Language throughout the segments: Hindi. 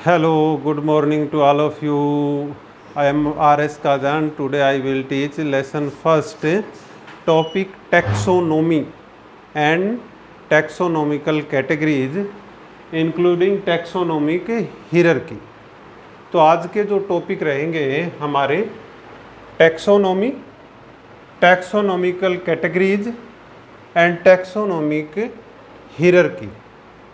Hello, good morning to all of you. I am R.S. Kazan. Today I will teach lesson first, topic taxonomy and taxonomical categories, including taxonomic hierarchy. तो आज के जो टॉपिक रहेंगे हमारे taxonomy, taxonomical categories and taxonomic hierarchy,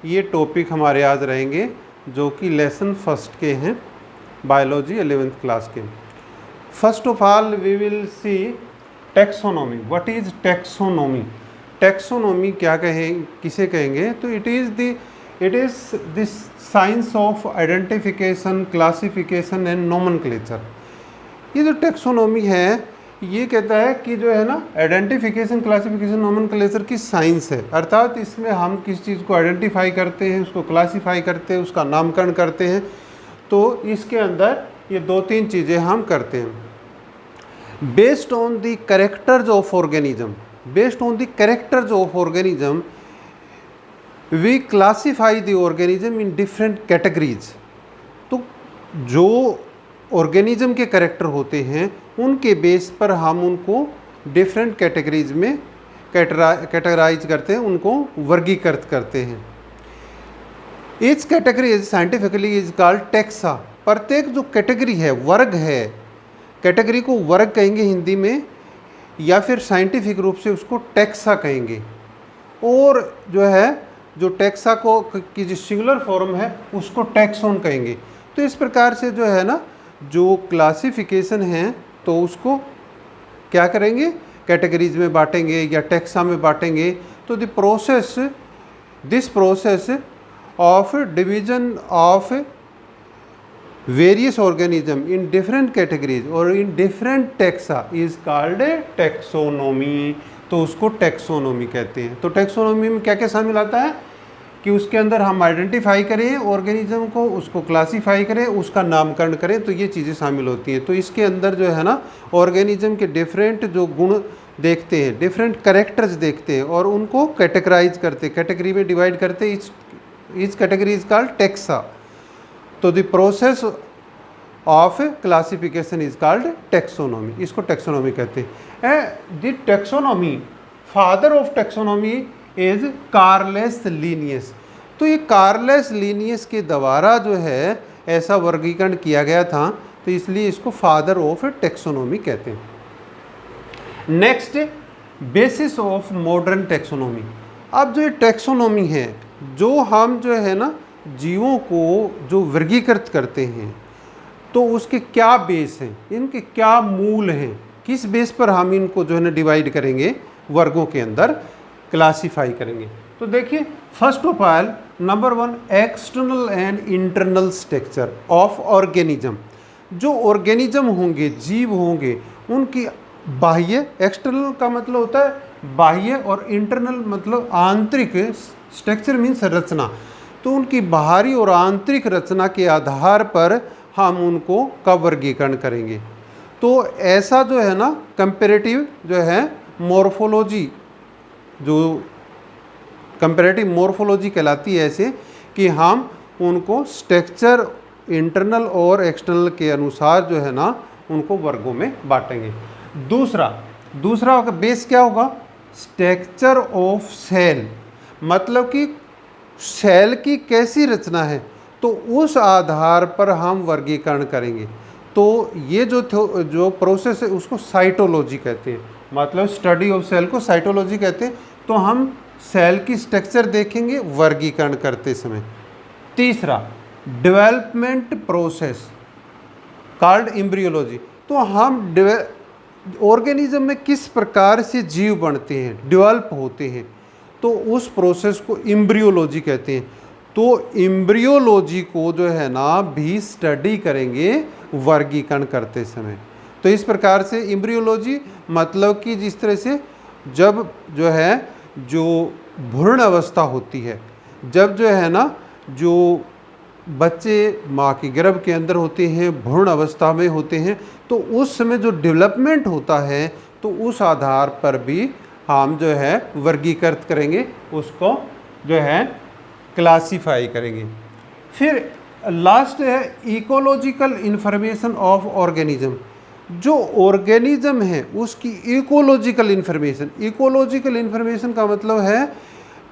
ये टॉपिक हमारे आज रहेंगे जो कि लेसन फर्स्ट के हैं, बायोलॉजी 11th क्लास के। First of all we will see taxonomy. What is taxonomy? Taxonomy क्या कहें, किसे कहेंगे? तो it is this science of identification, classification and nomenclature. ये जो टैक्सोनॉमी है ये कहता है कि जो है ना, आइडेंटिफिकेशन, क्लासिफिकेशन, नोमेनक्लेचर की साइंस है। अर्थात इसमें हम किस चीज़ को आइडेंटिफाई करते हैं, उसको क्लासीफाई करते हैं, उसका नामकरण करते हैं। तो इसके अंदर ये दो तीन चीज़ें हम करते हैं। Based on the characters of organism, based on the characters of organism we classify the organism in different categories. तो जो ऑर्गेनिज्म के कैरेक्टर होते हैं उनके बेस पर हम उनको डिफरेंट कैटेगरीज में कैटेगराइज करते हैं, उनको वर्गीकृत करते हैं। Each category is scientifically is called taxa. प्रत्येक जो कैटेगरी है, वर्ग है, कैटेगरी को वर्ग कहेंगे हिंदी में, या फिर साइंटिफिक रूप से उसको टैक्सा कहेंगे। और जो है, जो टैक्सा को की जो सिंगुलर फॉर्म है उसको टैक्सोन कहेंगे। तो इस प्रकार से जो है ना, जो क्लासिफिकेशन है तो उसको क्या करेंगे, कैटेगरीज में बांटेंगे या टैक्सा में बांटेंगे। तो this process of division of various organism in different categories और in different taxa is called taxonomy. तो उसको टैक्सोनॉमी कहते हैं। तो टैक्सोनॉमी में क्या क्या शामिल आता है कि उसके अंदर हम आइडेंटिफाई करें ऑर्गेनिज्म को, उसको क्लासीफाई करें, उसका नामकरण करें, तो ये चीज़ें शामिल होती हैं। तो इसके अंदर जो है ना, ऑर्गेनिज्म के डिफरेंट जो गुण देखते हैं, डिफरेंट कैरेक्टर्स देखते हैं और उनको कैटेगराइज करते, कैटेगरी में डिवाइड करते। Each category is called taxa. तो the process of classification is called taxonomy. इसको टैक्सोनॉमी कहते हैं। The taxonomy, father of taxonomy is Carolus Linnaeus. तो ये कार्लेस लीनियस के द्वारा जो है ऐसा वर्गीकरण किया गया था, तो इसलिए इसको फादर ऑफ टैक्सोनॉमी कहते हैं। Next, basis of modern taxonomy. अब जो ये टैक्सोनॉमी है, जो हम जो है ना जीवों को जो वर्गीकृत करते हैं, तो उसके क्या बेस हैं, इनके क्या मूल हैं, किस बेस पर हम इनको जो है ना डिवाइड करेंगे, वर्गों के अंदर क्लासीफाई करेंगे। तो देखिए, first of all number 1, external and internal structure of organism. जो ऑर्गेनिज्म होंगे, जीव होंगे, उनकी बाह्य, एक्सटर्नल का मतलब होता है बाह्य और इंटरनल मतलब आंतरिक, स्ट्रक्चर मीन्स रचना। तो उनकी बाहरी और आंतरिक रचना के आधार पर हम उनको का वर्गीकरण करेंगे। तो ऐसा जो है ना, कंपैरेटिव जो है मॉर्फोलॉजी, जो कंपैरेटिव मॉर्फोलॉजी कहलाती है ऐसे, कि हम उनको स्ट्रक्चर इंटरनल और एक्सटर्नल के अनुसार जो है ना उनको वर्गों में बांटेंगे। दूसरा बेस क्या होगा? स्ट्रक्चर ऑफ सेल, मतलब कि सेल की कैसी रचना है, तो उस आधार पर हम वर्गीकरण करेंगे। तो ये जो प्रोसेस है उसको साइटोलॉजी कहते हैं, मतलब स्टडी ऑफ सेल को साइटोलॉजी कहते हैं। तो हम सेल की स्ट्रक्चर देखेंगे वर्गीकरण करते समय। तीसरा, डेवलपमेंट प्रोसेस कॉल्ड एम्ब्रियोलॉजी। तो हम ऑर्गेनिज्म में किस प्रकार से जीव बनते हैं, डेवलप होते हैं, तो उस प्रोसेस को एम्ब्रियोलॉजी कहते हैं। तो एम्ब्रियोलॉजी को जो है ना भी स्टडी करेंगे वर्गीकरण करते समय। तो इस प्रकार से एम्ब्रियोलॉजी मतलब कि जिस तरह से जब जो है, जो भ्रूण अवस्था होती है, जब जो है ना, जो बच्चे माँ के गर्भ के अंदर होते हैं, भ्रूण अवस्था में होते हैं, तो उस समय जो डेवलपमेंट होता है, तो उस आधार पर भी हम जो है वर्गीकृत करेंगे, उसको जो है क्लासीफाई करेंगे। फिर लास्ट है इकोलॉजिकल इंफॉर्मेशन ऑफ ऑर्गेनिज्म। जो ऑर्गेनिज्म है उसकी इकोलॉजिकल इंफॉर्मेशन, इकोलॉजिकल इंफॉर्मेशन का मतलब है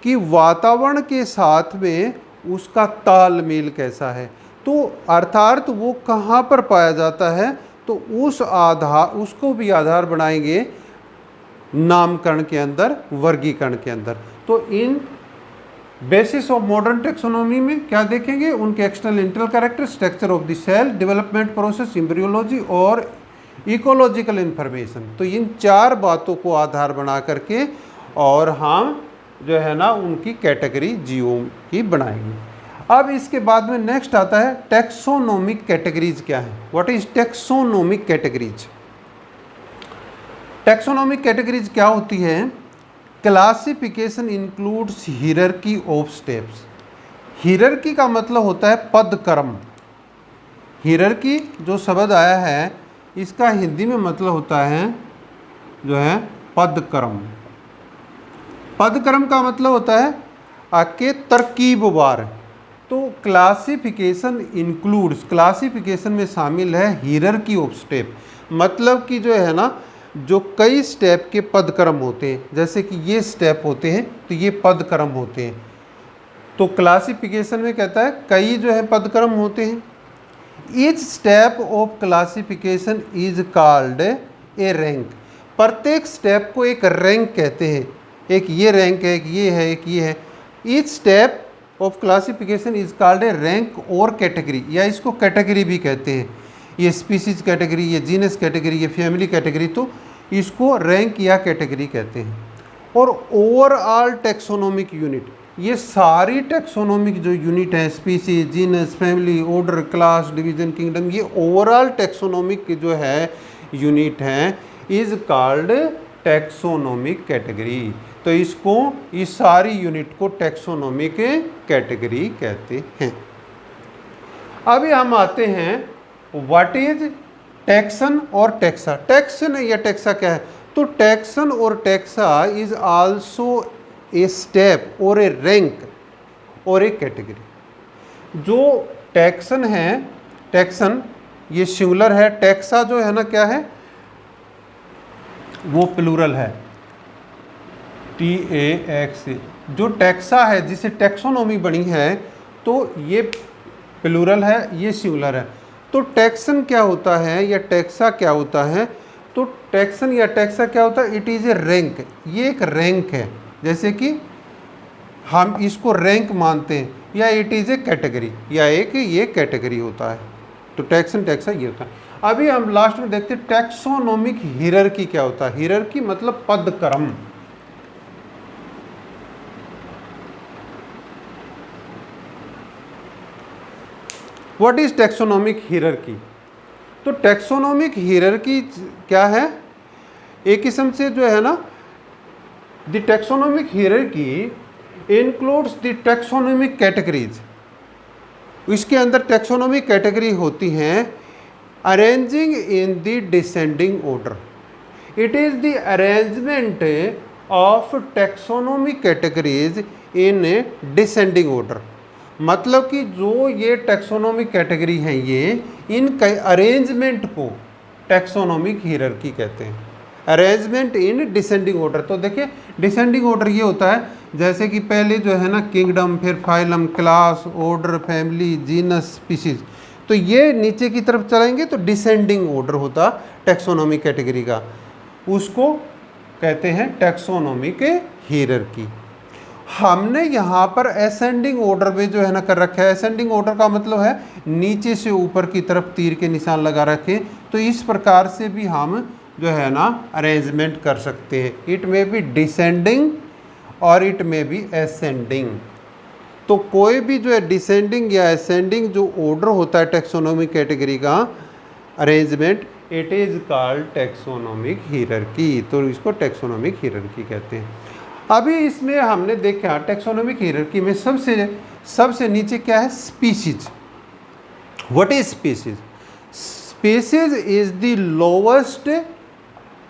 कि वातावरण के साथ में उसका तालमेल कैसा है, तो अर्थात वो कहाँ पर पाया जाता है, तो उस आधार उसको भी आधार बनाएंगे नामकरण के अंदर, वर्गीकरण के अंदर। तो in basis of modern taxonomy में क्या देखेंगे, उनके external internal character, structure of the cell, development process, embryology और इकोलॉजिकल इंफॉर्मेशन। तो इन 4 बातों को आधार बना करके और हम जो है ना उनकी कैटेगरी जीवों की बनाएंगे। अब इसके बाद में नेक्स्ट आता है टैक्सोनोमिक कैटेगरीज क्या है। What is taxonomic categories? Taxonomic categories क्या होती है? Classification includes hierarchy of steps. Hierarchy का मतलब होता है पदक्रम। हियरार्की जो शब्द आया है इसका हिंदी में मतलब होता है जो है पदक्रम। पदक्रम का मतलब होता है आके तरकीबवार। तो क्लासिफिकेशन इंक्लूड्स, क्लासिफिकेशन में शामिल है हियरार्की ऑफ स्टेप, मतलब कि जो है ना जो कई स्टेप के पदक्रम होते हैं, जैसे कि ये स्टेप होते हैं तो ये पदक्रम होते हैं। तो क्लासिफिकेशन में कहता है कई जो है पदक्रम होते हैं। Each step of classification is called A rank. प्रत्येक स्टेप को एक रैंक कहते हैं। एक ये रैंक है, एक ये है, एक ये है। Each step of classification is called A rank और कैटेगरी, या इसको कैटेगरी भी कहते हैं। ये स्पीसीज कैटेगरी, ये जीनस कैटेगरी, ये फैमिली कैटेगरी, तो इसको रैंक या कैटेगरी कहते हैं। और ओवरऑल टैक्सोनोमिक यूनिट, ये सारी टैक्सोनोमिक जो यूनिट है, species, genus, family, order, class, division, kingdom, ये ओवरऑल टैक्सोनोमिक जो है यूनिट है इज कॉल्ड टैक्सोनोमिक कैटेगरी। तो इसको, इस सारी यूनिट को टैक्सोनोमिक कैटेगरी कहते हैं। अभी हम आते हैं व्हाट इज टैक्सन और टैक्सा। टैक्सन या टैक्सा क्या है? तो टैक्सन और taxa is also a step और ए रैंक और ए कैटेगरी। जो टैक्सन है, टैक्सन ये सिंगुलर है, टैक्सा जो है ना क्या है वो प्लूरल है, TAX। जो टैक्सा है जिसे टैक्सोनॉमी बनी है तो ये प्लूरल है, ये सिंगुलर है। तो टैक्सन क्या होता है या टैक्सा क्या होता है? तो टैक्सन या टैक्सा क्या होता है? इट इज़ ए रैंक, ये एक रैंक है, जैसे कि हम इसको रैंक मानते हैं, या इट इज़ ए कैटेगरी, या एक ये कैटेगरी होता है। तो टैक्सन टैक्सा ये होता है। अभी हम लास्ट में देखते हैं टैक्सोनोमिक हियरार्की क्या होता है। हियरार्की मतलब पदक्रम। What is taxonomic hierarchy? तो टैक्सोनोमिक हियरार्की क्या है? एक किस्म से जो है ना the taxonomic hierarchy includes the taxonomic categories. इसके अंदर टैक्सोनोमिक कैटेगरी होती हैं arranging in the descending order. It is the arrangement of taxonomic categories in descending order. मतलब कि जो ये टैक्सोनोमिक कैटेगरी हैं ये इनका अरेंजमेंट को टैक्सोनोमिक हियरार्की कहते हैं। अरेंजमेंट इन डिसेंडिंग ऑर्डर। तो देखिए डिसेंडिंग ऑर्डर ये होता है जैसे कि पहले जो है ना किंगडम, फिर phylum, class, order, family, genus, species, तो ये नीचे की तरफ चलेंगे तो डिसेंडिंग ऑर्डर होता टैक्सोनोमिक कैटेगरी का, उसको कहते हैं टैक्सोनोमिक हियरार्की। हमने यहाँ पर असेंडिंग ऑर्डर में जो है ना कर रखा है। असेंडिंग ऑर्डर का मतलब है नीचे से ऊपर की तरफ तीर के निशान लगा रखे। तो इस प्रकार से भी हम जो है ना अरेंजमेंट कर सकते हैं। इट में भी डिसेंडिंग और इट में भी असेंडिंग। तो कोई भी जो है डिसेंडिंग या असेंडिंग जो ऑर्डर होता है टैक्सोनोमिक कैटेगरी का arrangement, it is called taxonomic hierarchy. तो इसको टैक्सोनोमिक हियरार्की कहते हैं। अभी इसमें हमने देखा टैक्सोनोमिक हियरार्की में सबसे नीचे क्या है? Species. What is species? Species is the lowest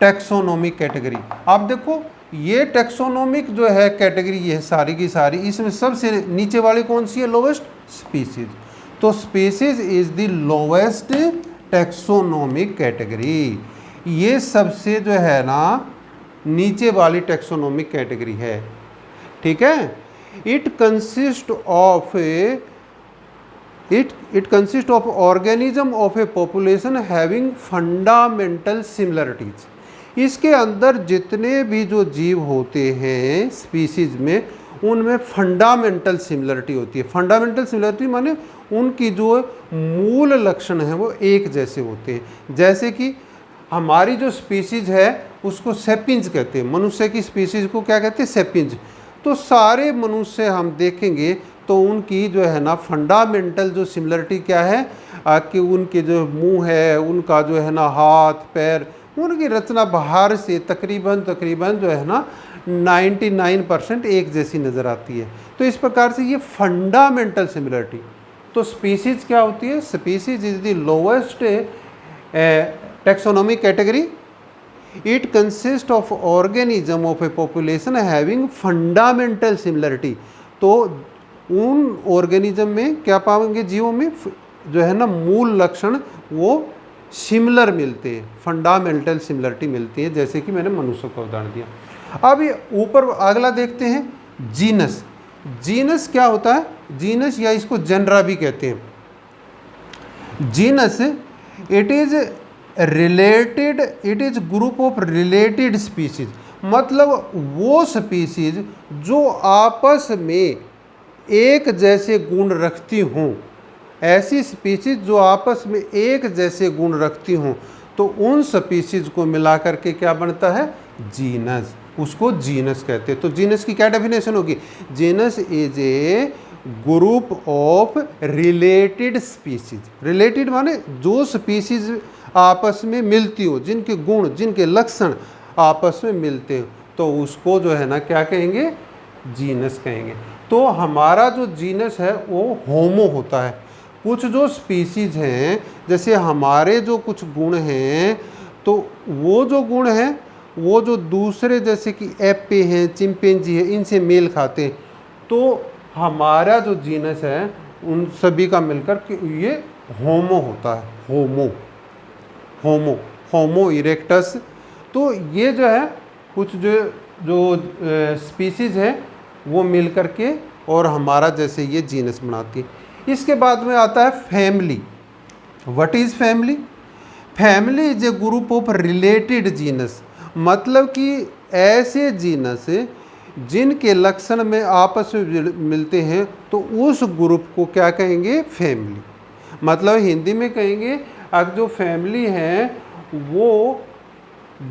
taxonomic category. आप देखो ये टैक्सोनोमिक जो है कैटेगरी ये सारी की सारी, इसमें सबसे नीचे वाली कौन सी है? Lowest species. तो species is the lowest taxonomic category, ये सबसे जो है ना नीचे वाली टेक्सोनोमिक कैटेगरी है, ठीक है। It consist of organism of A population having fundamental similarities. इसके अंदर जितने भी जो जीव होते हैं स्पीसीज में, उनमें फंडामेंटल सिमिलरिटी होती है। फंडामेंटल सिमिलरिटी माने उनकी जो मूल लक्षण हैं वो एक जैसे होते हैं। जैसे कि हमारी जो स्पीसीज है उसको सेपिंज कहते हैं, मनुष्य की स्पीसीज को क्या कहते हैं, सेपिंज। तो सारे मनुष्य हम देखेंगे तो उनकी जो है ना फंडामेंटल जो सिमिलरिटी क्या है कि उनके जो मुंह है, उनका जो है ना हाथ पैर, उनकी रचना बाहर से तकरीबन जो है ना 99% एक जैसी नज़र आती है। तो इस प्रकार से ये फंडामेंटल सिमिलरिटी। तो स्पीसीज क्या होती है, species is the lowest taxonomic category. It consist of organism of A population having fundamental similarity. तो उन ऑर्गेनिज्म में क्या पाएंगे, जीवों में जो है ना मूल लक्षण वो सिमिलर मिलते हैं, फंडामेंटल सिमिलरिटी मिलती है, जैसे कि मैंने मनुष्य का उदाहरण दिया। अब ये ऊपर अगला देखते हैं, जीनस। जीनस क्या होता है, जीनस या इसको जनरा भी कहते हैं। Genus it is group of related species, मतलब वो स्पीसीज जो आपस में एक जैसे गुण रखती हों, ऐसी स्पीसीज जो आपस में एक जैसे गुण रखती हों, तो उन स्पीसीज को मिला करके क्या बनता है, जीनस। उसको जीनस कहते हैं। तो जीनस की क्या डेफिनेशन होगी, genus is a group of related species. Related माने जो स्पीसीज आपस में मिलती हो, जिनके गुण जिनके लक्षण आपस में मिलते हो, तो उसको जो है ना क्या कहेंगे, जीनस कहेंगे। तो हमारा जो जीनस है वो होमो होता है। कुछ जो स्पीसीज हैं, जैसे हमारे जो कुछ गुण हैं, तो वो जो गुण हैं वो जो दूसरे जैसे कि एपे हैं, चिंपैंजी है, इनसे मेल खाते हैं, तो हमारा जो जीनस है उन सभी का मिलकर के ये होमो होता है। होमो इरेक्टस। तो ये जो है कुछ जो स्पीसीज है वो मिल कर के और हमारा जैसे ये जीनस बनाती है। इसके बाद में आता है family. What is family? Family is a group of related genus, मतलब कि ऐसे जीनस जिनके लक्षण में आपस में मिलते हैं, तो उस ग्रुप को क्या कहेंगे, फैमिली। मतलब हिंदी में कहेंगे अब जो फैमिली है वो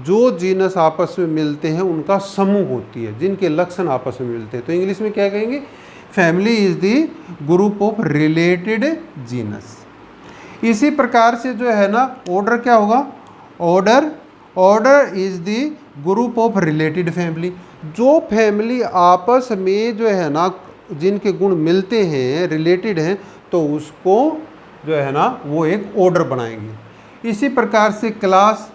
जो जीनस आपस में मिलते हैं उनका समूह होती है, जिनके लक्षण आपस में मिलते हैं। तो इंग्लिश में क्या कहेंगे, family is the group of related genus. इसी प्रकार से जो है ना ऑर्डर क्या होगा, order is the group of related family. जो फैमिली आपस में जो है ना जिनके गुण मिलते हैं, रिलेटेड हैं, तो उसको जो है ना वो एक ऑर्डर बनाएंगे। इसी प्रकार से क्लास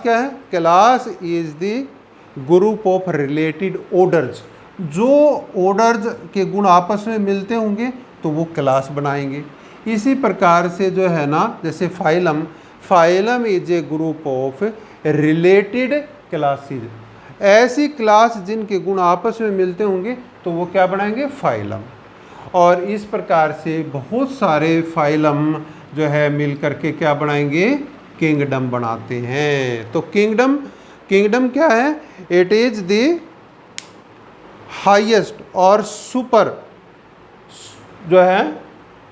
क्या है, class is the group of related orders. जो ऑर्डर्स के गुण आपस में मिलते होंगे तो वो क्लास बनाएंगे। इसी प्रकार से जो है ना जैसे phylum is a group of related classes. ऐसी क्लास जिनके गुण आपस में मिलते होंगे तो वो क्या बनाएंगे, फाइलम। और इस प्रकार से बहुत सारे फाइलम जो है मिल करके क्या बनाएंगे, किंगडम बनाते हैं। तो किंगडम क्या है, इट इज द हाईएस्ट और सुपर जो है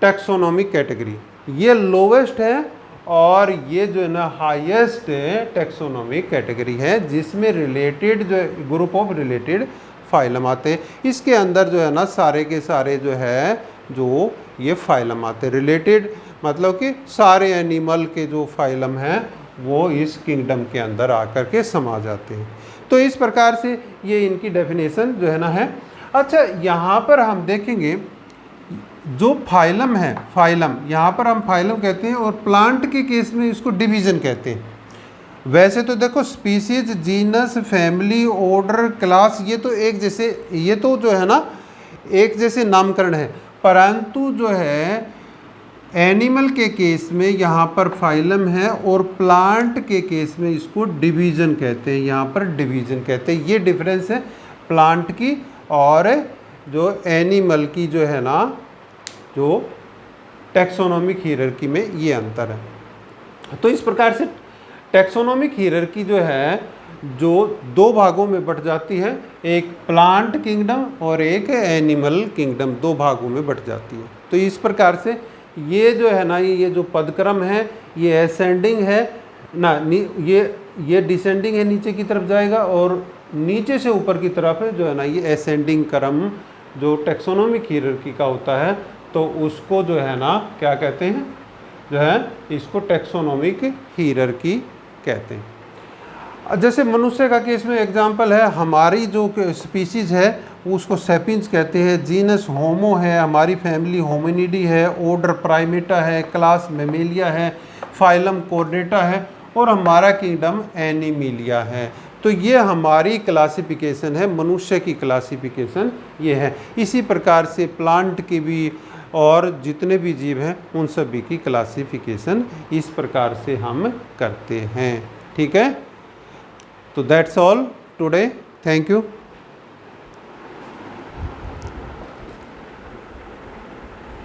टैक्सोनॉमिक कैटेगरी। ये लोवेस्ट है और ये जो है ना हाईएस्ट टैक्सोनॉमिक कैटेगरी है, जिसमें रिलेटेड जो ग्रुप ऑफ रिलेटेड फाइलम आते हैं। इसके अंदर जो है ना सारे के सारे जो है जो ये फाइलम आते हैं। रिलेटेड मतलब कि सारे एनिमल के जो फाइलम हैं वो इस किंगडम के अंदर आकर के समा जाते हैं। तो इस प्रकार से ये इनकी डेफिनेशन जो है ना है। अच्छा, यहाँ पर हम देखेंगे जो फाइलम है, फाइलम यहाँ पर हम फाइलम कहते हैं और प्लांट के केस में इसको डिवीज़न कहते हैं। वैसे तो देखो species, genus, family, order, class, ये तो एक जैसे, ये तो जो है ना एक जैसे नामकरण है, परंतु जो है एनिमल के केस में यहाँ पर फाइलम है और प्लांट के केस में इसको डिवीज़न कहते हैं, यहाँ पर डिवीज़न कहते हैं। ये डिफरेंस है प्लांट की और जो एनिमल की जो है ना, जो टैक्सोनॉमिक हियरार्की में ये अंतर है। तो इस प्रकार से टैक्सोनॉमिक हियरार्की जो है जो दो भागों में बट जाती है, एक प्लांट किंगडम और एक एनिमल किंगडम, दो भागों में बट जाती है। तो इस प्रकार से ये जो है ना, ये जो पदक्रम है ये असेंडिंग है ना, ये डिसेंडिंग है, नीचे की तरफ जाएगा, और नीचे से ऊपर की तरफ है जो है ना ये असेंडिंग क्रम जो टैक्सोनॉमिक हियरार्की का होता है, तो उसको जो है ना क्या कहते हैं, जो है इसको टैक्सोनॉमिक हियरार्की कहते हैं। जैसे मनुष्य का केस में एग्जांपल है, हमारी जो स्पीसीज है उसको सेपियंस कहते हैं, जीनस होमो है, हमारी फैमिली होमिनिडी है, ऑर्डर प्राइमेटा है, क्लास मेमेलिया है, फाइलम कॉर्डेटा है, और हमारा किंगडम एनिमिलिया है। तो ये हमारी क्लासिफिकेशन है, मनुष्य की क्लासिफिकेशन ये है। इसी प्रकार से प्लांट की भी और जितने भी जीव हैं उन सभी की क्लासिफिकेशन इस प्रकार से हम करते हैं। ठीक है, तो that's all today, thank you.